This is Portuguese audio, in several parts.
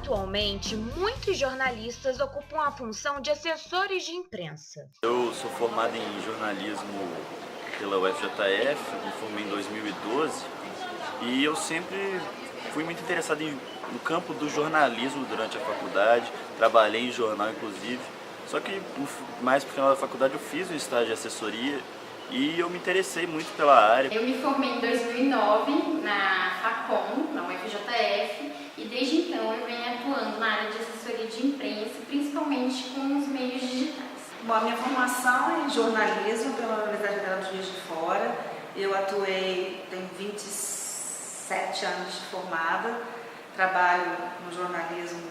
Atualmente, muitos jornalistas ocupam a função de assessores de imprensa. Eu sou formado em jornalismo pela UFJF, me formei em 2012 e eu sempre fui muito interessado no campo do jornalismo durante a faculdade, trabalhei em jornal inclusive, só que mais pro final da faculdade eu fiz um estágio de assessoria e eu me interessei muito pela área. Eu me formei em 2009 na Facom, na UFJF, e desde então eu venho atuando na área de assessoria de imprensa, principalmente com os meios digitais. Bom, a minha formação é em jornalismo pela Universidade Federal de Juiz de Fora. Eu atuei, tenho 27 anos de formada, trabalho no jornalismo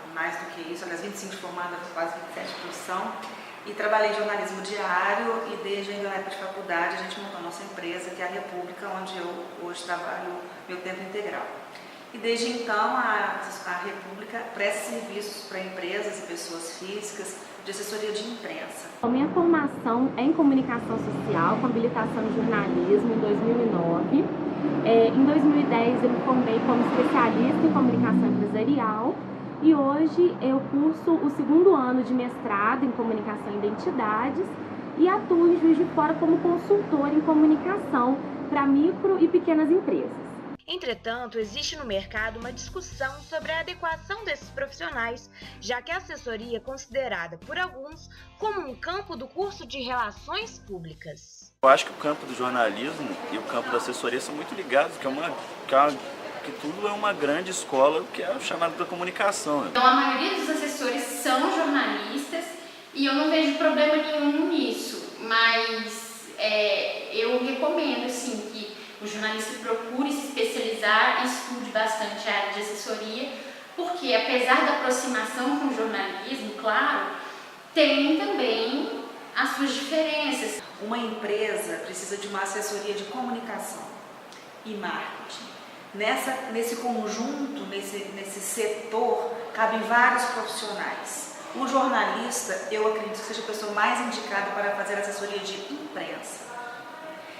há mais do que isso, aliás 25 de formada, quase 27 de profissão. E trabalhei em jornalismo diário e desde ainda na época de faculdade a gente montou a nossa empresa, que é a República, onde eu hoje trabalho meu tempo integral. E desde então a República presta serviços para empresas e pessoas físicas de assessoria de imprensa. A minha formação é em comunicação social, com habilitação em jornalismo em 2009. Em 2010 eu me formei como especialista em comunicação empresarial. E hoje eu curso o segundo ano de mestrado em comunicação e identidades e atuo em Juiz de Fora como consultora em comunicação para micro e pequenas empresas. Entretanto, existe no mercado uma discussão sobre a adequação desses profissionais, já que a assessoria é considerada por alguns como um campo do curso de Relações Públicas. Eu acho que o campo do jornalismo e o campo da assessoria são muito ligados, que tudo é uma grande escola, que é a chamada da comunicação. Né? Então a maioria dos assessores são jornalistas e eu não vejo problema nenhum nisso, mas eu recomendo sim que o jornalista procure se especializar e estude bastante a área de assessoria, porque apesar da aproximação com o jornalismo, claro, tem também as suas diferenças. Uma empresa precisa de uma assessoria de comunicação e marketing. Nesse conjunto, nesse setor, cabem vários profissionais. O jornalista, eu acredito que seja a pessoa mais indicada para fazer assessoria de imprensa.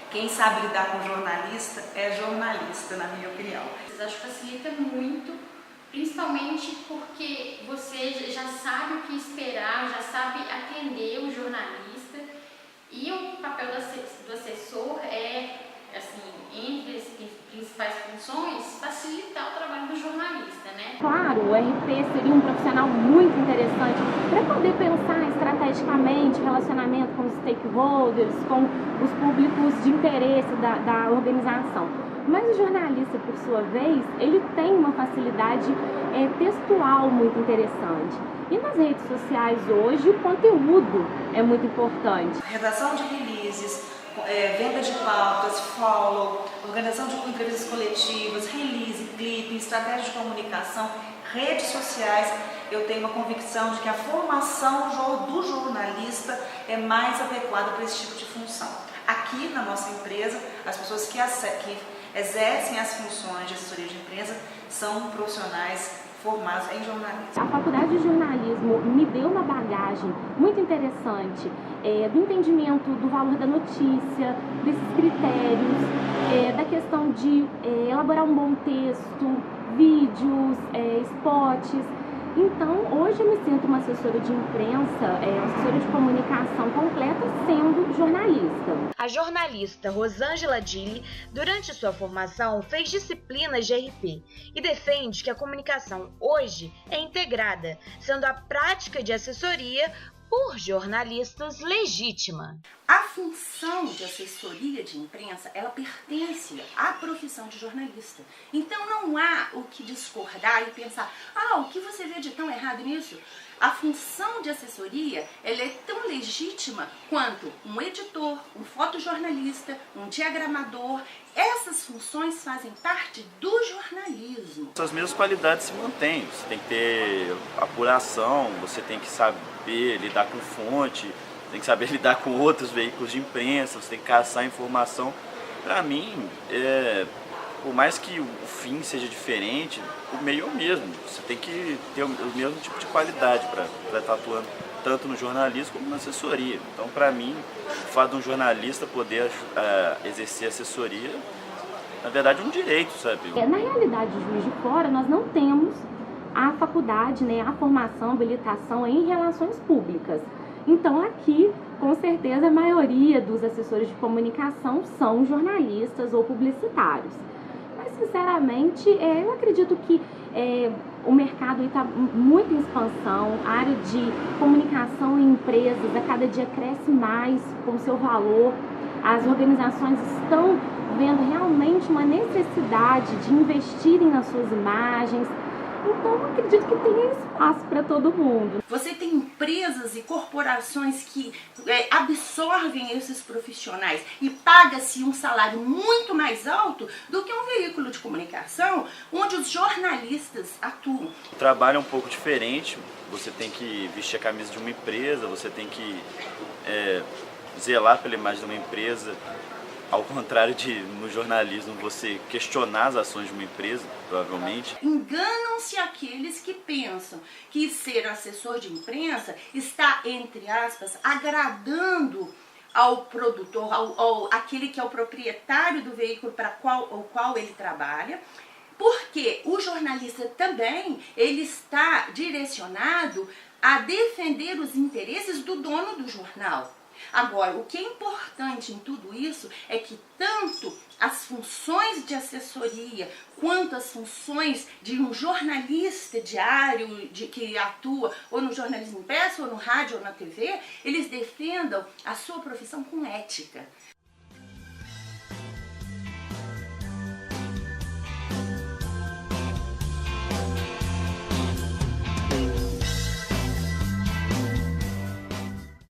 Quem sabe lidar com jornalista é jornalista, na minha opinião. Eu acho que facilita muito, principalmente porque você já sabe o que esperar, já sabe atender o jornalista. E o papel do assessor é, assim, entre as principais funções, facilitar o trabalho do jornalista, né? Claro, o RP seria um profissional muito interessante para poder pensar estrategicamente relacionamento com os stakeholders, com os públicos de interesse da organização. Mas o jornalista, por sua vez, ele tem uma facilidade textual muito interessante. E nas redes sociais hoje, o conteúdo é muito importante. Redação de releases, venda de pautas, follow, organização de entrevistas coletivas, release, clipping, estratégia de comunicação, redes sociais. Eu tenho uma convicção de que a formação do jornalista é mais adequada para esse tipo de função. Aqui na nossa empresa, as pessoas que exercem as funções de assessoria de imprensa são profissionais formados em jornalismo. A faculdade de jornalismo me deu uma bagagem muito interessante do entendimento do valor da notícia, desses critérios, da questão de elaborar um bom texto, vídeos, spots. Então, hoje eu me sinto uma assessora de imprensa, uma assessora de comunicação completa, sendo jornalista. A jornalista Rosângela Dille, durante sua formação, fez disciplinas de RP e defende que a comunicação hoje é integrada, sendo a prática de assessoria por jornalistas legítima. A função de assessoria de imprensa, ela pertence à profissão de jornalista. Então não há o que discordar e pensar, o que você vê de tão errado nisso? A função de assessoria, ela é tão legítima quanto um editor, um fotojornalista, um diagramador. Essas funções fazem parte do jornalismo. As mesmas qualidades se mantêm. Você tem que ter apuração, você tem que saber lidar com fonte, tem que saber lidar com outros veículos de imprensa, você tem que caçar informação. Para mim, por mais que o fim seja diferente, o meio é o mesmo. Você tem que ter o mesmo tipo de qualidade para estar atuando tanto no jornalismo como na assessoria. Então, para mim, o fato de um jornalista poder exercer assessoria, na verdade, é um direito, sabe? Na realidade, de Juiz de Fora, nós não temos a faculdade, né, a formação, habilitação em relações públicas. Então aqui, com certeza, a maioria dos assessores de comunicação são jornalistas ou publicitários. Mas, sinceramente, eu acredito que o mercado está muito em expansão, a área de comunicação em empresas a cada dia cresce mais com seu valor, as organizações estão vendo realmente uma necessidade de investirem nas suas imagens. Então, eu acredito que tem espaço para todo mundo. Você tem empresas e corporações que absorvem esses profissionais e paga-se um salário muito mais alto do que um veículo de comunicação onde os jornalistas atuam. O trabalho é um pouco diferente, você tem que vestir a camisa de uma empresa, você tem que zelar pela imagem de uma empresa. Ao contrário de no jornalismo você questionar as ações de uma empresa, provavelmente. Enganam-se aqueles que pensam que ser assessor de imprensa está, entre aspas, agradando ao produtor, aquele que é o proprietário do veículo para o qual ele trabalha, porque o jornalista também ele está direcionado a defender os interesses do dono do jornal. Agora, o que é importante em tudo isso é que tanto as funções de assessoria quanto as funções de um jornalista diário que atua ou no jornalismo impresso, ou no rádio ou na TV, eles defendam a sua profissão com ética.